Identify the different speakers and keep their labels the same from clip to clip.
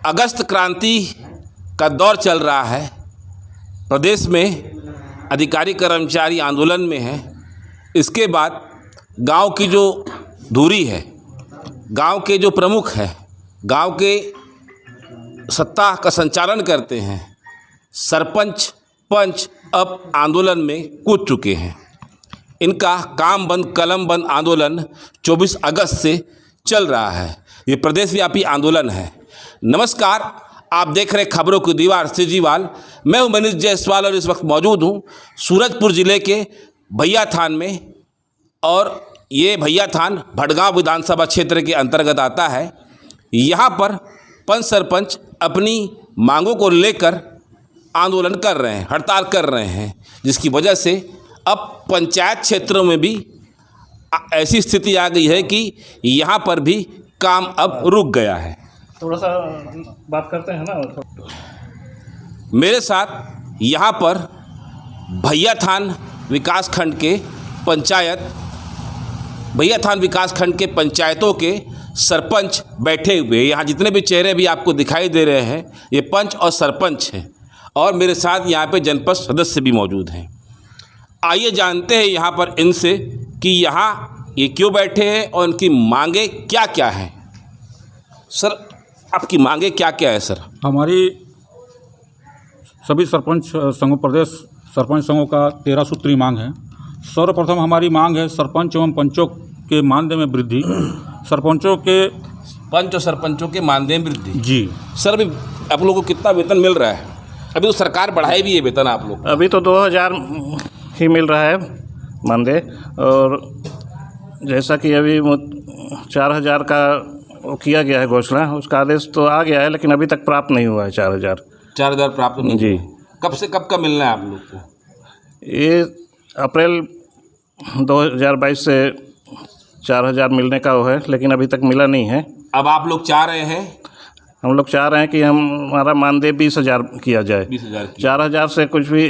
Speaker 1: अगस्त क्रांति का दौर चल रहा है। प्रदेश में अधिकारी कर्मचारी आंदोलन में हैं। इसके बाद गांव की जो धुरी है, गांव के जो प्रमुख हैं, गांव के सत्ता का संचालन करते हैं, सरपंच पंच अब आंदोलन में कूद चुके हैं। इनका काम बंद कलम बंद आंदोलन 24 अगस्त से चल रहा है। ये प्रदेशव्यापी आंदोलन है। नमस्कार, आप देख रहे खबरों की दीवार सिजीवाल। मैं हूं मनीष जायसवाल और इस वक्त मौजूद हूं सूरजपुर ज़िले के भैया थान में। और ये भैया थान भटगांव विधानसभा क्षेत्र के अंतर्गत आता है। यहाँ पर पंच सरपंच अपनी मांगों को लेकर आंदोलन कर रहे हैं, हड़ताल कर रहे हैं, जिसकी वजह से अब पंचायत क्षेत्रों में भी ऐसी स्थिति आ गई है कि यहाँ पर भी काम अब रुक गया है।
Speaker 2: थोड़ा सा बात करते हैं ना।
Speaker 1: मेरे साथ यहाँ पर भैया थान विकास खंड के पंचायतों के सरपंच बैठे हुए। यहाँ जितने भी चेहरे भी आपको दिखाई दे रहे हैं, ये पंच और सरपंच हैं। और मेरे साथ यहाँ पे जनपद सदस्य भी मौजूद हैं। आइए जानते हैं यहाँ पर इनसे कि यहाँ ये क्यों बैठे हैं और उनकी मांगे क्या क्या हैं। सर, आपकी मांगे क्या क्या है? सर,
Speaker 3: हमारी सभी सरपंच संघों, प्रदेश सरपंच संघों का 13 सूत्री मांग है। सर्वप्रथम हमारी मांग है सरपंच एवं पंचों के मानदेय में वृद्धि। पंच और सरपंचों के मानदेय में वृद्धि। जी सर, अभी आप लोगों को कितना वेतन मिल रहा है? अभी तो सरकार बढ़ाई भी है वेतन आप लोग।
Speaker 2: अभी तो 2000 ही मिल रहा है मानदेय। और जैसा कि अभी 4000 का वो किया गया है घोषणा, उसका आदेश तो आ गया है, लेकिन अभी तक प्राप्त नहीं हुआ है। 4000
Speaker 1: प्राप्त नहीं जी। कब से कब का मिलना है आप लोग को?
Speaker 2: ये अप्रैल 2022 से 4000 मिलने का वो है, लेकिन अभी तक मिला नहीं है।
Speaker 1: अब आप लोग चाह रहे हैं?
Speaker 2: हम लोग चाह रहे हैं कि हमारा मानदेय 20,000 किया जाए।
Speaker 1: 20,000
Speaker 2: 4000 से कुछ भी,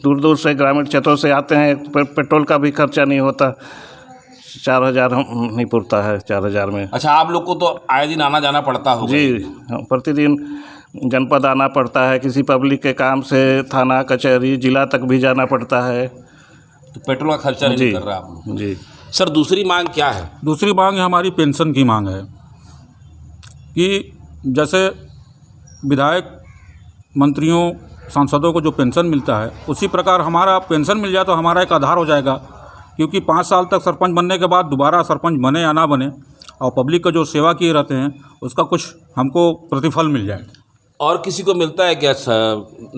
Speaker 2: दूर दूर से ग्रामीण क्षेत्रों से आते हैं, पेट्रोल का भी खर्चा नहीं होता। 4000 नहीं पुरता है 4000 में।
Speaker 1: अच्छा, आप लोग को तो आए दिन आना जाना पड़ता होगा?
Speaker 2: जी, प्रतिदिन जनपद आना पड़ता है, किसी पब्लिक के काम से थाना कचहरी जिला तक भी जाना पड़ता है।
Speaker 1: तो पेट्रोल का खर्चा नहीं कर रहा आप लोग?
Speaker 2: जी।
Speaker 1: सर, दूसरी मांग क्या है?
Speaker 3: दूसरी मांग हमारी पेंशन की मांग है कि जैसे विधायक, मंत्रियों, सांसदों को जो पेंशन मिलता है, उसी प्रकार हमारा पेंशन मिल जाए तो हमारा एक आधार हो जाएगा। क्योंकि 5 साल तक सरपंच बनने के बाद दोबारा सरपंच बने या ना बने, और पब्लिक का जो सेवा किए रहते हैं उसका कुछ हमको प्रतिफल मिल जाए।
Speaker 1: और किसी को मिलता है क्या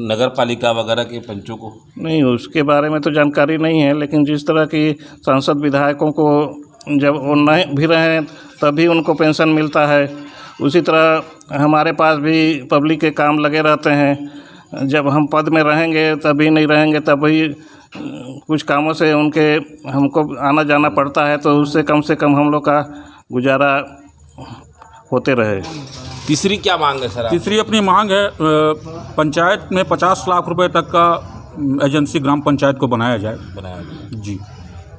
Speaker 1: नगर पालिका वगैरह के पंचों को?
Speaker 2: नहीं, उसके बारे में तो जानकारी नहीं है, लेकिन जिस तरह की सांसद विधायकों को जब वो नहीं भी रहें तभी उनको पेंशन मिलता है, उसी तरह हमारे पास भी पब्लिक के काम लगे रहते हैं। जब हम पद में रहेंगे तभी, नहीं रहेंगे तभी कुछ कामों से हमको आना जाना पड़ता है, तो उससे कम से कम हम लोग का गुजारा होते रहे।
Speaker 1: तीसरी क्या मांग है सर?
Speaker 3: तीसरी अपनी मांग है पंचायत में 50 लाख रुपए तक का एजेंसी ग्राम पंचायत को बनाया जाए। जी।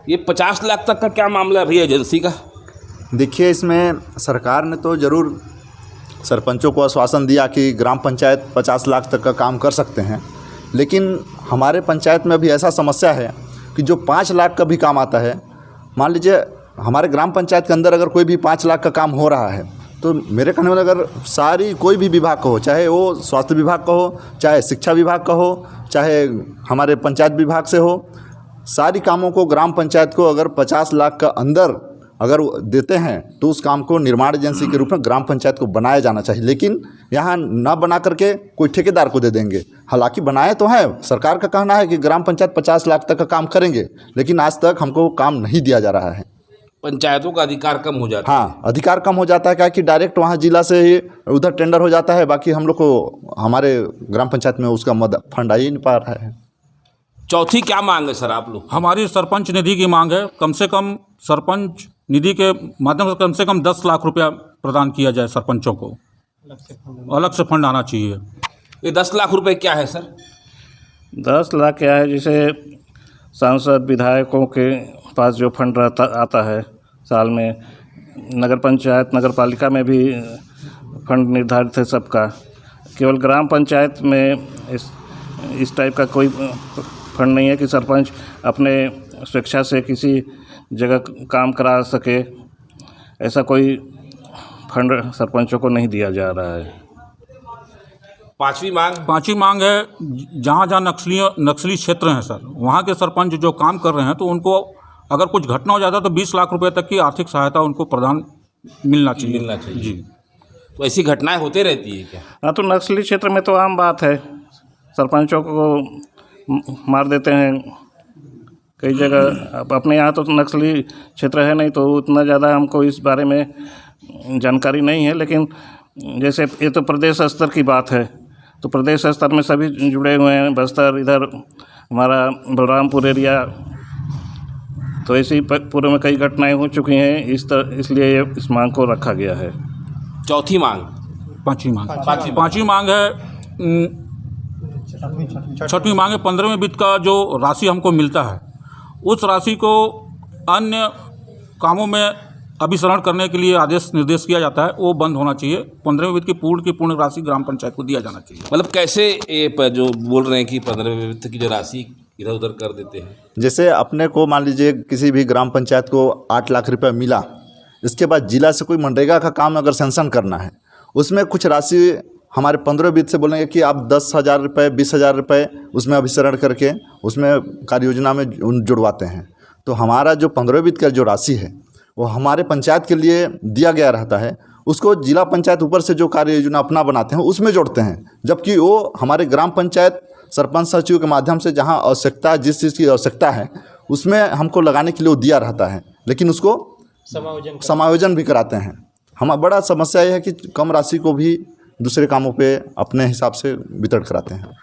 Speaker 1: ये 50 लाख तक का क्या मामला है भैया एजेंसी का?
Speaker 4: देखिए, इसमें सरकार ने तो ज़रूर सरपंचों को आश्वासन दिया कि ग्राम पंचायत 50 लाख तक का काम कर सकते हैं, लेकिन हमारे पंचायत में अभी ऐसा समस्या है कि जो 5 लाख का भी काम आता है, मान लीजिए हमारे ग्राम पंचायत के अंदर अगर कोई भी 5 लाख का काम हो रहा है, तो मेरे कहने में अगर सारी कोई भी विभाग का हो, चाहे वो स्वास्थ्य विभाग का हो, चाहे शिक्षा विभाग का हो, चाहे हमारे पंचायत विभाग से हो, सारी कामों को ग्राम पंचायत को अगर 50 लाख का अंदर अगर देते हैं तो उस काम को निर्माण एजेंसी के रूप में ग्राम पंचायत को बनाया जाना चाहिए। लेकिन यहाँ ना बना करके कोई ठेकेदार को दे देंगे। हालांकि बनाए तो हैं, सरकार का कहना है कि ग्राम पंचायत 50 लाख तक का काम करेंगे, लेकिन आज तक हमको काम नहीं दिया जा रहा है।
Speaker 1: पंचायतों का अधिकार कम हो जाता है।
Speaker 4: हाँ, अधिकार कम हो जाता है, क्या कि डायरेक्ट वहाँ जिला से ही उधर टेंडर हो जाता है। बाकी हम लोग को हमारे ग्राम पंचायत में उसका फंड आ ही नहीं पा रहा है।
Speaker 1: चौथी क्या मांग है सर आप लोग?
Speaker 3: हमारी सरपंच निधि की मांग है। कम से कम सरपंच निधि के माध्यम से कम 10 लाख रुपया प्रदान किया जाए सरपंचों को। अलग से फंड आना चाहिए।
Speaker 1: ये 10 लाख रुपए क्या है सर?
Speaker 2: 10 लाख क्या है, जैसे सांसद विधायकों के पास जो फंड आता है साल में, नगर पंचायत नगर पालिका में भी फंड निर्धारित है सबका। केवल ग्राम पंचायत में इस टाइप का कोई फंड नहीं है कि सरपंच अपने स्वेच्छा से किसी जगह काम करा सके। ऐसा कोई फंड सरपंचों को नहीं दिया जा रहा है।
Speaker 3: पांचवी मांग है, जहाँ जहाँ नक्सली क्षेत्र हैं सर, वहाँ के सरपंच जो काम कर रहे हैं तो उनको अगर कुछ घटना हो जाता है तो 20 लाख रुपए तक की आर्थिक सहायता उनको प्रदान मिलना चाहिए। जी।
Speaker 1: तो ऐसी घटनाएं होते रहती है क्या?
Speaker 2: हाँ, तो नक्सली क्षेत्र में तो आम बात है, सरपंचों को मार देते हैं कई जगह। अब अपने यहाँ तो नक्सली क्षेत्र है नहीं, तो उतना ज़्यादा हमको इस बारे में जानकारी नहीं है। लेकिन जैसे ये तो प्रदेश स्तर की बात है, तो प्रदेश स्तर में सभी जुड़े हुए हैं। बस्तर, इधर हमारा बलरामपुर एरिया, तो ऐसी पूरे में कई घटनाएं हो चुकी हैं। इसलिए इस मांग को रखा गया है।
Speaker 1: चौथी मांग,
Speaker 3: पांचवी मांग है, छठवीं मांग है 15वें वित्त का जो राशि हमको मिलता है, उस राशि को अन्य कामों में अभिसरण करने के लिए आदेश निर्देश किया जाता है, वो बंद होना चाहिए। 15वें वित्त की पूर्ण राशि ग्राम पंचायत को दिया जाना चाहिए।
Speaker 1: मतलब कैसे ये जो बोल रहे हैं कि 15वें वित्त की जो राशि इधर उधर कर देते हैं?
Speaker 4: जैसे अपने को मान लीजिए किसी भी ग्राम पंचायत को 8 लाख रुपए मिला, इसके बाद जिला से कोई मनरेगा का काम अगर सैंक्शन करना है, उसमें कुछ राशि हमारे 15 वित्त से बोलेंगे कि आप 10,000 रुपये 20,000 रुपये उसमें अभिसरण करके उसमें कार्य योजना में जुड़वाते हैं। तो हमारा जो 15 वित्त का जो राशि है वो हमारे पंचायत के लिए दिया गया रहता है, उसको जिला पंचायत ऊपर से जो कार्य योजना अपना बनाते हैं उसमें जोड़ते हैं। जबकि वो हमारे ग्राम पंचायत सरपंच सचिव के माध्यम से जहाँ आवश्यकता, जिस चीज़ की आवश्यकता है उसमें हमको लगाने के लिए वो दिया रहता है, लेकिन उसको समायोजन भी कराते हैं। हमारा बड़ा समस्या यह है कि कम राशि को भी दूसरे कामों पे अपने हिसाब से वितरण कराते हैं।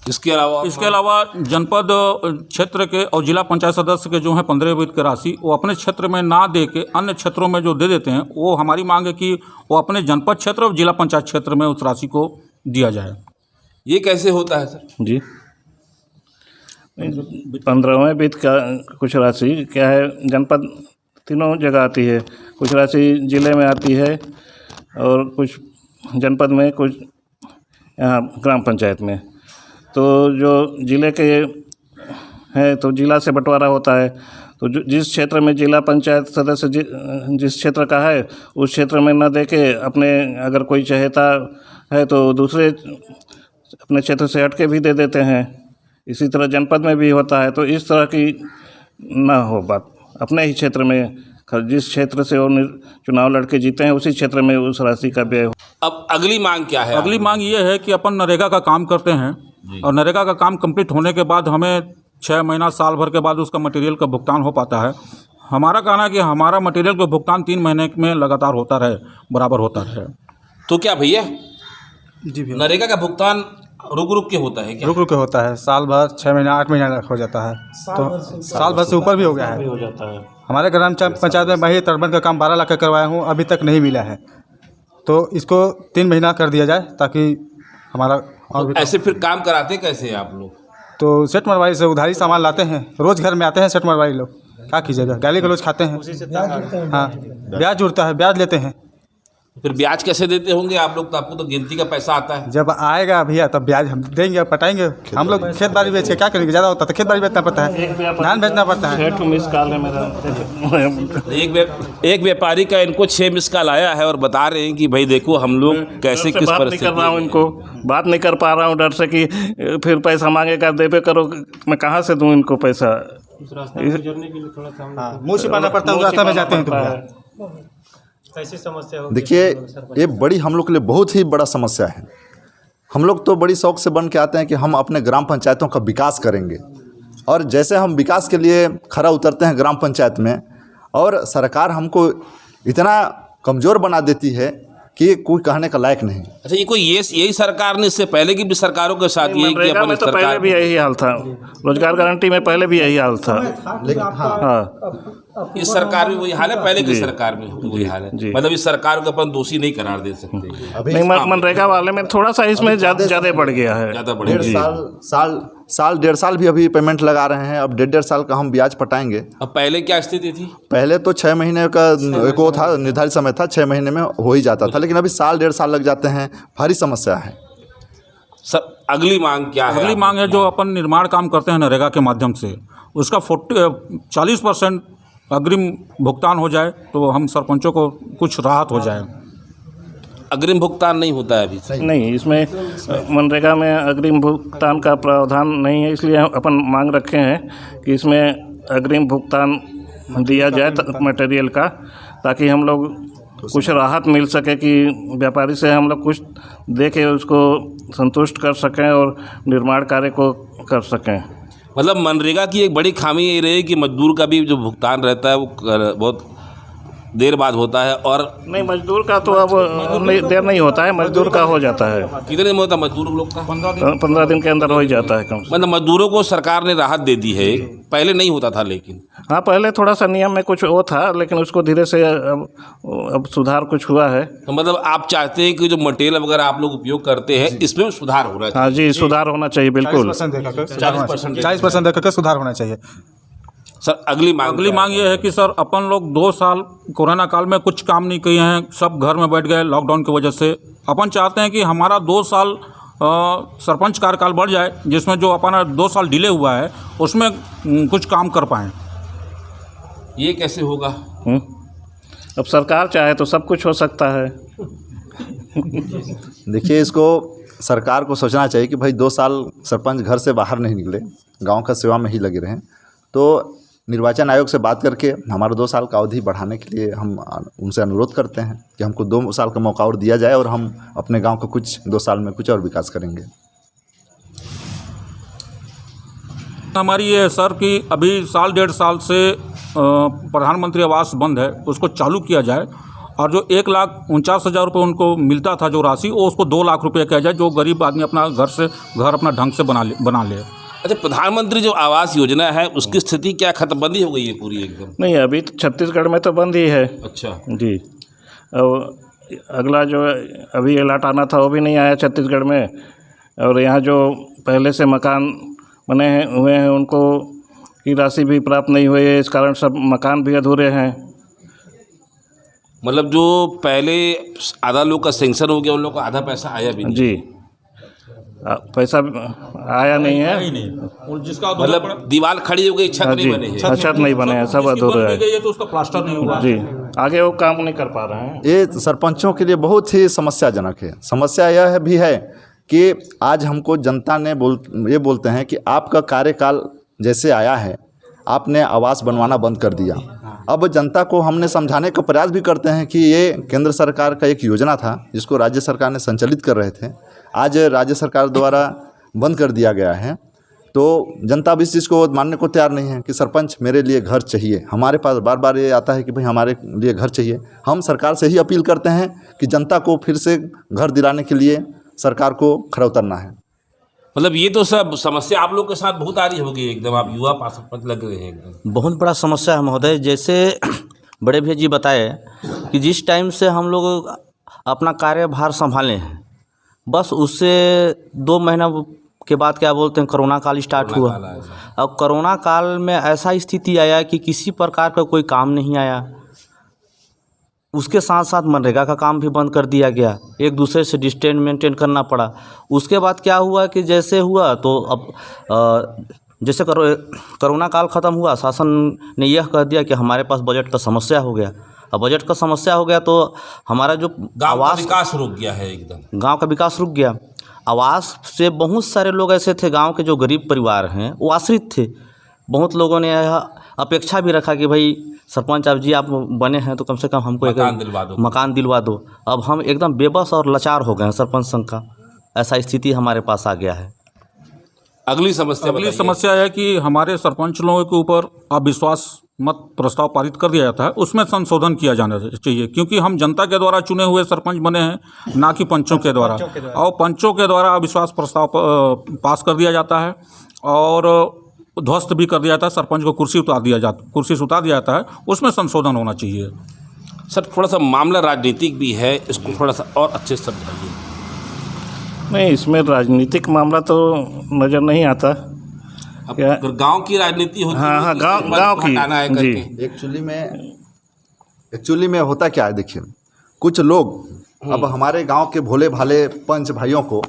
Speaker 1: इसके अलावा
Speaker 3: जनपद क्षेत्र के और जिला पंचायत सदस्य के जो हैं 15 वित्त की राशि, वो अपने क्षेत्र में ना दे के अन्य क्षेत्रों में जो दे देते हैं, वो हमारी मांग है कि वो अपने जनपद क्षेत्र और जिला पंचायत क्षेत्र में उस राशि को दिया जाए।
Speaker 1: ये कैसे होता है सर?
Speaker 2: जी, 15वें वित्त का कुछ राशि क्या है, जनपद तीनों जगह आती है, कुछ राशि जिले में आती है और कुछ जनपद में, कुछ यहाँ ग्राम पंचायत में। तो जो जिले के हैं तो जिला से बंटवारा होता है। तो जिस क्षेत्र में जिला पंचायत सदस्य जिस क्षेत्र का है उस क्षेत्र में न दे के अपने, अगर कोई चाहता है तो दूसरे अपने क्षेत्र से हट के भी दे देते हैं। इसी तरह जनपद में भी होता है। तो इस तरह की ना हो बात, अपने ही क्षेत्र में, जिस क्षेत्र से वो चुनाव लड़के जीते हैं उसी क्षेत्र में उस राशि का व्यय हो।
Speaker 1: अब अगली मांग क्या है?
Speaker 3: अगली मांग ये है कि अपन नरेगा का काम करते हैं और नरेगा का काम कंप्लीट होने के बाद हमें 6 महीना साल भर के बाद उसका मटेरियल का भुगतान हो पाता है। हमारा कहना है कि हमारा मटेरियल का भुगतान 3 महीने में लगातार होता रहे, बराबर होता रहे।
Speaker 1: तो क्या भैया
Speaker 5: जी भैया,
Speaker 1: नरेगा का भुगतान रुक के होता है क्या?
Speaker 5: रुक के होता है, साल भर 6 महीना 8 महीना हो जाता है, तो साल भर से ऊपर भी हो गया है।
Speaker 2: हो जाता है।
Speaker 5: हमारे ग्राम पंचायत में मैं टर्बन का काम 12 लाख का करवाया हूँ, अभी तक नहीं मिला है। तो इसको 3 महीना कर दिया जाए ताकि हमारा और भी।
Speaker 1: ऐसे फिर काम कराते कैसे आप लोग?
Speaker 5: तो सेठ मरवाई से उधारी सामान लाते हैं, रोज़ घर में आते हैं सेठ मरवाई लोग, क्या कीजिएगा, गाली गलौज खाते हैं। हाँ, ब्याज जुड़ता है, ब्याज लेते हैं।
Speaker 1: फिर ब्याज कैसे देते होंगे आप लोग? तो आपको तो गिनती का पैसा आता है।
Speaker 5: जब आएगा भैया तब ब्याज हम देंगे, पटाएंगे। हम लोग खेत बाड़ी बेच के क्या करेंगे, ज़्यादा होता है तो खेत बाड़ी बेचना पड़ता है, धान बेचना पड़ता है।
Speaker 2: 6 मिस कॉल है मेरा।
Speaker 1: एक व्यापारी का इनको 6 मिस कॉल आया है और बता रहे हैं कि भाई देखो हम लोग कैसे किस
Speaker 2: बात नहीं कर रहा हूँ, इनको बात नहीं कर पा रहा हूँ डर से कि फिर पैसा मांगेगा, देवे करो, मैं कहाँ से दूँ इनको पैसा।
Speaker 5: मुँह छिपाना पड़ता है, उस रास्ता में जाते हैं तो भैया।
Speaker 6: कैसी समस्या हो?
Speaker 4: देखिए, ये बड़ी हम लोग के लिए बहुत ही बड़ा समस्या है। हम लोग तो बड़ी शौक से बन के आते हैं कि हम अपने ग्राम पंचायतों का विकास करेंगे, और जैसे हम विकास के लिए खरा उतरते हैं ग्राम पंचायत में, और सरकार हमको इतना कमज़ोर बना देती है कि कोई कहने का लायक नहीं।
Speaker 1: अच्छा, ये कोई यही सरकार ने, इससे पहले की भी सरकारों के साथ यही कि अपन
Speaker 2: तो पहले भी यही हाल था, रोजगार गारंटी में पहले भी यही हाल था।
Speaker 4: लेकिन
Speaker 2: हाँ,
Speaker 1: इस सरकार में वही हाल है, पहले की सरकार में वही हाल है। मतलब इस सरकार को अपन दोषी नहीं करार दे सकते।
Speaker 2: नहीं, मनरेगा वाले में थोड़ा सा इसमें ज़्यादा बढ़ गया है।
Speaker 1: ज़्यादा बढ़
Speaker 4: 1.5
Speaker 1: गया।
Speaker 4: साल साल 1.5 साल भी अभी पेमेंट लगा रहे हैं। अब 1.5 साल का हम ब्याज पटाएंगे।
Speaker 1: अब पहले क्या स्थिति थी?
Speaker 4: पहले तो 6 महीने का एक वो था, निर्धारित समय था, 6 महीने में हो ही जाता था, लेकिन अभी साल 1.5 साल लग जाते हैं। भारी समस्या है
Speaker 1: सर। अगली मांग क्या है?
Speaker 3: अगली मांग है जो अपन निर्माण काम करते हैं नरेगा के माध्यम से, उसका 40% अग्रिम भुगतान हो जाए तो हम सरपंचों को कुछ राहत हो जाए।
Speaker 1: अग्रिम भुगतान नहीं होता है अभी?
Speaker 2: नहीं, इसमें मनरेगा में अग्रिम भुगतान का प्रावधान नहीं है, इसलिए अपन मांग रखे हैं कि इसमें अग्रिम भुगतान दिया जाए मटेरियल का, ताकि हम लोग कुछ राहत मिल सके कि व्यापारी से हम लोग कुछ दे के उसको संतुष्ट कर सकें और निर्माण कार्य को कर सकें।
Speaker 1: मतलब मनरेगा की एक बड़ी खामी ये रही कि मजदूर का भी जो भुगतान रहता है वो बहुत देर बाद होता है। और
Speaker 2: नहीं, मजदूर का तो अब देर नहीं होता है, मजदूर का हो जाता है।
Speaker 1: कितने दिन में होता है मजदूर लोग का?
Speaker 2: 15 दिन के अंदर हो ही जाता है कम से।
Speaker 1: मतलब मजदूरों को सरकार ने राहत दे दी है, पहले नहीं होता था लेकिन।
Speaker 2: हाँ, पहले थोड़ा सा नियम में कुछ वो था, लेकिन उसको धीरे से अब सुधार कुछ हुआ है।
Speaker 1: तो मतलब आप चाहते हैं कि जो मटेरियल वगैरह आप लोग उपयोग करते हैं इसमें सुधार होना चाहिए?
Speaker 2: हाँ जी, सुधार होना चाहिए बिल्कुल।
Speaker 5: 40% देकर के सुधार होना चाहिए।
Speaker 1: सर अगली मांग
Speaker 3: ये है कि सर अपन लोग 2 साल कोरोना काल में कुछ काम नहीं किए हैं, सब घर में बैठ गए लॉकडाउन की वजह से। अपन चाहते हैं कि हमारा 2 साल सरपंच कार्यकाल बढ़ जाए, जिसमें जो अपना 2 साल डिले हुआ है उसमें कुछ काम कर पाएँ।
Speaker 1: ये कैसे होगा?
Speaker 2: अब सरकार चाहे तो सब कुछ हो सकता है।
Speaker 4: देखिए, इसको सरकार को सोचना चाहिए कि भाई 2 साल सरपंच घर से बाहर नहीं निकले, गांव का सेवा में ही लगे रहें। तो निर्वाचन आयोग से बात करके हमारा 2 साल का अवधि बढ़ाने के लिए हम उनसे अनुरोध करते हैं कि हमको 2 साल का मौका और दिया जाए और हम अपने गांव को कुछ 2 साल में कुछ और विकास करेंगे।
Speaker 3: हमारी ये है सर कि अभी साल 1.5 साल से प्रधानमंत्री आवास बंद है, उसको चालू किया जाए और जो 1,49,000 रुपये उनको मिलता था जो राशि, वो उसको 2 लाख रुपये किया जाए, जो गरीब आदमी अपना घर अपना ढंग से बना ले।
Speaker 1: अच्छा, प्रधानमंत्री जो आवास योजना है उसकी स्थिति क्या खत्म बंदी हो गई है पूरी एकदम?
Speaker 2: नहीं, अभी तो छत्तीसगढ़ में तो बंद ही है।
Speaker 1: अच्छा
Speaker 2: जी, और अगला जो अभी अलर्ट आना था वो भी नहीं आया छत्तीसगढ़ में। और यहाँ जो पहले से मकान बने हुए हैं उनको की राशि भी प्राप्त नहीं हुई है, इस कारण सब मकान भी अधूरे हैं।
Speaker 1: मतलब जो पहले आधा लोग का सेंक्शन हो गया उन लोग को आधा पैसा आया भी नहीं?
Speaker 2: जी, पैसा आया नहीं है।
Speaker 3: और जिसका
Speaker 1: मतलब दीवार खड़ी हो गई, छत नहीं बने हैं।
Speaker 2: छत नहीं बने हैं, सब अधूरे हैं।
Speaker 3: तो उसका प्लास्टर नहीं हुआ
Speaker 2: जी, आगे वो काम नहीं कर पा रहे हैं।
Speaker 4: ये सरपंचों के लिए बहुत ही समस्याजनक है। समस्या यह भी है कि आज हमको जनता ने ये बोलते हैं कि आपका कार्यकाल जैसे आया है आपने आवास बनवाना बंद कर दिया। अब जनता को हमने समझाने का प्रयास भी करते हैं कि ये केंद्र सरकार का एक योजना था जिसको राज्य सरकार ने संचालित कर रहे थे, आज राज्य सरकार द्वारा बंद कर दिया गया है। तो जनता भी इस चीज़ को मानने को तैयार नहीं है कि सरपंच मेरे लिए घर चाहिए। हमारे पास बार बार ये आता है कि भाई हमारे लिए घर चाहिए। हम सरकार से ही अपील करते हैं कि जनता को फिर से घर दिलाने के लिए सरकार को खड़ा उतरना है।
Speaker 1: मतलब ये तो सब समस्या आप लोग के साथ बहुत आ रही होगी एकदम, आप युवा सरपंच लग रहे हैं एकदम।
Speaker 7: बहुत बड़ा समस्या है महोदय। जैसे बड़े भैया जी बताए कि जिस टाइम से हम लोग अपना कार्यभार संभाले हैं, बस उससे 2 महीना के बाद क्या बोलते हैं कोरोना काल स्टार्ट हुआ। अब कोरोना काल में ऐसा स्थिति आया कि किसी प्रकार का कोई काम नहीं आया। उसके साथ साथ मनरेगा का काम भी बंद कर दिया गया, एक दूसरे से डिस्टेंस मेंटेन करना पड़ा। उसके बाद क्या हुआ कि जैसे हुआ तो अब जैसे कोरोना काल ख़त्म हुआ, शासन ने यह कह दिया कि हमारे पास बजट का समस्या हो गया। अब बजट का समस्या हो गया तो हमारा जो
Speaker 1: गाँव का विकास रुक गया है एकदम।
Speaker 7: गांव का विकास रुक गया। आवास से बहुत सारे लोग ऐसे थे, गांव के जो गरीब परिवार हैं वो आश्रित थे। बहुत लोगों ने यह अपेक्षा भी रखा कि भाई सरपंच आप जी आप बने हैं तो कम से कम हमको मकान दिलवा दो। अब हम एकदम बेबस और लाचार हो गए हैं सरपंच संघ का, ऐसा स्थिति हमारे पास आ गया है।
Speaker 1: अगली समस्या
Speaker 3: है कि हमारे सरपंच लोगों के ऊपर अविश्वास मत प्रस्ताव पारित कर दिया जाता है, उसमें संशोधन किया जाना चाहिए, क्योंकि हम जनता के द्वारा चुने हुए सरपंच बने हैं, ना कि पंचों के द्वारा। और पंचों के द्वारा अविश्वास प्रस्ताव पास कर दिया जाता है और ध्वस्त भी कर दिया जाता है। सरपंच को कुर्सी से उतार दिया जाता है, उसमें संशोधन होना चाहिए।
Speaker 1: सर थोड़ा सा मामला राजनीतिक भी है, इसको थोड़ा सा और अच्छे से समझाइए।
Speaker 2: नहीं, इसमें राजनीतिक मामला तो नज़र नहीं आता।
Speaker 1: अब
Speaker 2: क्या?
Speaker 1: अगर गांव की राजनीति होती
Speaker 2: हाँ,
Speaker 1: है
Speaker 2: हाँ,
Speaker 1: कि
Speaker 2: गांव-
Speaker 1: सरपंच
Speaker 2: गांव
Speaker 1: को
Speaker 2: की,
Speaker 1: हटाना है
Speaker 2: जी।
Speaker 1: करके।
Speaker 4: एक्चुअली में होता क्या है, देखिए कुछ लोग अब हमारे गांव के भोले भाले पंच भाइयों को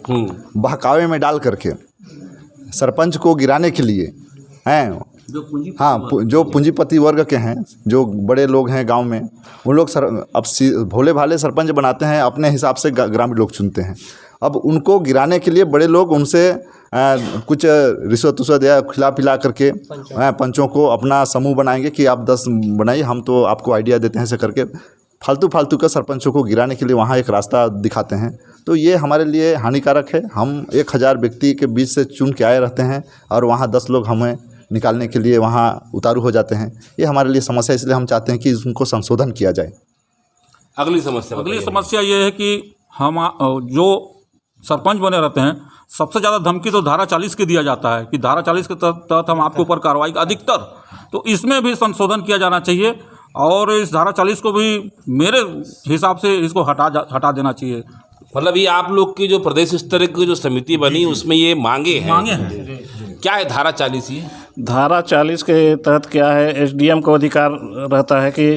Speaker 4: बहकावे में डाल करके सरपंच को गिराने के लिए हैं, जो पूंजीपति वर्ग के हैं, जो बड़े लोग हैं गांव में, उन लोग अब भोले भाले सरपंच बनाते हैं, अपने हिसाब से ग्रामीण लोग चुनते हैं। अब उनको गिराने के लिए बड़े लोग उनसे कुछ रिश्वत उश्वत या खिला पिला करके पंचों को अपना समूह बनाएंगे कि आप 10 बनाइए, हम तो आपको आइडिया देते हैं, ऐसे करके फालतू का सरपंचों को गिराने के लिए वहाँ एक रास्ता दिखाते हैं। तो ये हमारे लिए हानिकारक है। हम 1000 व्यक्ति के बीच से चुन के आए रहते हैं और वहाँ 10 लोग हमें निकालने के लिए वहाँ उतारू हो जाते हैं। ये हमारे लिए समस्या, इसलिए हम चाहते हैं कि उनको संशोधन किया जाए।
Speaker 1: अगली समस्या
Speaker 3: ये है कि हम जो सरपंच बने रहते हैं, सबसे ज़्यादा धमकी तो धारा 40 की दिया जाता है कि धारा 40 के तहत हम आपके ऊपर कार्रवाई अधिकतर, तो इसमें भी संशोधन किया जाना चाहिए और इस धारा 40 को भी मेरे हिसाब से इसको हटा देना चाहिए।
Speaker 1: मतलब ये आप लोग की जो प्रदेश स्तर की जो समिति बनी उसमें ये मांगे हैं। क्या है धारा 40? ये
Speaker 2: धारा 40 के तहत क्या है, एसडीएम को अधिकार रहता है कि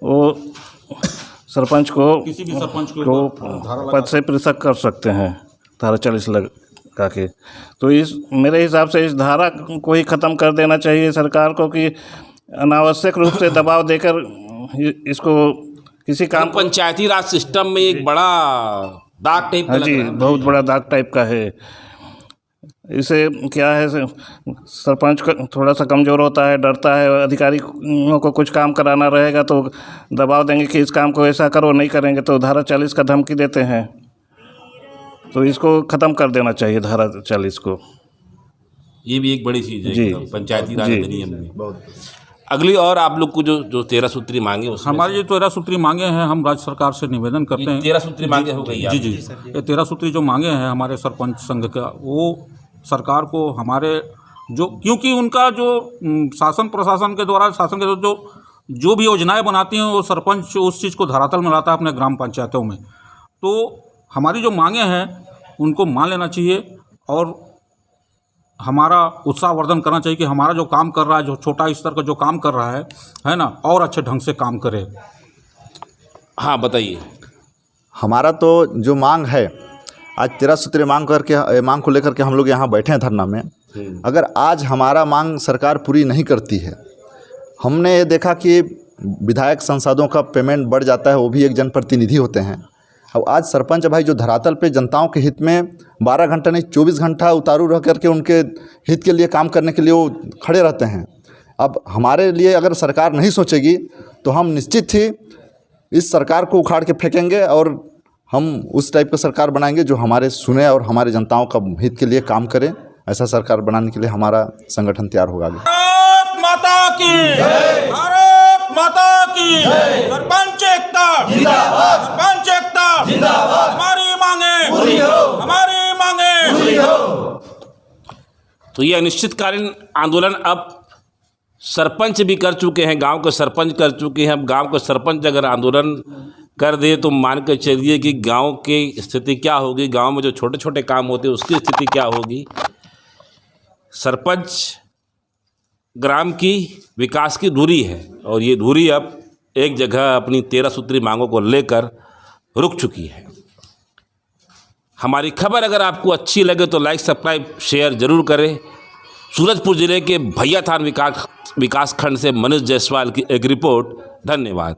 Speaker 2: वो सरपंच को
Speaker 3: किसी भी सरपंच
Speaker 2: को पद से पृथक कर सकते हैं धारा 40 लगा के। तो इस मेरे हिसाब से इस धारा को ही ख़त्म कर देना चाहिए सरकार को कि अनावश्यक रूप से दबाव देकर इसको किसी काम को।
Speaker 1: पंचायती राज सिस्टम में एक बड़ा दाग टाइप का
Speaker 2: हाँ
Speaker 1: लग
Speaker 2: जी,
Speaker 1: रहा है।
Speaker 2: बहुत बड़ा दाग टाइप का है। इसे क्या है, सरपंच का थोड़ा सा कमज़ोर होता है, डरता है। अधिकारियों को कुछ काम कराना रहेगा तो दबाव देंगे कि इस काम को ऐसा करो, नहीं करेंगे तो धारा 40 का धमकी देते हैं। तो इसको ख़त्म कर देना चाहिए धारा 40 को।
Speaker 1: ये भी एक बड़ी चीज़ है
Speaker 2: जी।
Speaker 1: पंचायती राज अधिनियम में। अगली और आप लोग को जो 13 सूत्री मांगे, उसमें
Speaker 3: हमारी जो 13 सूत्री मांगे हैं, हम राज्य सरकार से निवेदन करते हैं।
Speaker 1: 13 सूत्री मांगे हो गई?
Speaker 3: जी, ये 13 सूत्री जो मांगे हैं हमारे सरपंच संघ का, वो सरकार को हमारे जो, क्योंकि उनका जो शासन प्रशासन के द्वारा जो भी योजनाएं बनाती हैं वो सरपंच उस चीज़ को धरातल में लाता है अपने ग्राम पंचायतों में। तो हमारी जो मांगे हैं उनको मान लेना चाहिए और हमारा उत्साहवर्धन करना चाहिए कि हमारा जो काम कर रहा है, जो छोटा स्तर का जो काम कर रहा है ना, और अच्छे ढंग से काम करे।
Speaker 1: हाँ बताइए।
Speaker 4: हमारा तो जो मांग है, आज 13 सूत्री मांग को लेकर के हम लोग यहाँ बैठे हैं धरना में। अगर आज हमारा मांग सरकार पूरी नहीं करती है, हमने ये देखा कि विधायक सांसदों का पेमेंट बढ़ जाता है, वो भी एक जनप्रतिनिधि होते हैं। अब आज सरपंच भाई जो धरातल पे जनताओं के हित में 12 घंटा नहीं 24 घंटा उतारू रह करके उनके हित के लिए काम करने के लिए वो खड़े रहते हैं। अब हमारे लिए अगर सरकार नहीं सोचेगी तो हम निश्चित ही इस सरकार को उखाड़ के फेंकेंगे और हम उस टाइप का सरकार बनाएंगे जो हमारे सुने और हमारे जनताओं का हित के लिए काम करे। ऐसा सरकार बनाने के लिए हमारा संगठन तैयार होगा।
Speaker 3: भारत माता की जय, भारत माता की जय, सरपंच एकता जिंदाबाद, सरपंच एकता जिंदाबाद, हमारी मांगे पूरी हो, हमारी मांगे पूरी हो।
Speaker 1: तो ये अनिश्चितकालीन आंदोलन अब सरपंच भी कर चुके हैं, गांव के सरपंच कर चुके हैं। अब गांव के सरपंच अगर आंदोलन कर दे तो मान कर चलिए कि गांव की स्थिति क्या होगी, गांव में जो छोटे छोटे काम होते हैं उसकी स्थिति क्या होगी। सरपंच ग्राम की विकास की धुरी है और ये धुरी अब एक जगह अपनी 13 सूत्री मांगों को लेकर रुक चुकी है। हमारी खबर अगर आपको अच्छी लगे तो लाइक, सब्सक्राइब, शेयर जरूर करें। सूरजपुर जिले के भैया थान विकास खंड से मनीष जायसवाल की एक रिपोर्ट। धन्यवाद।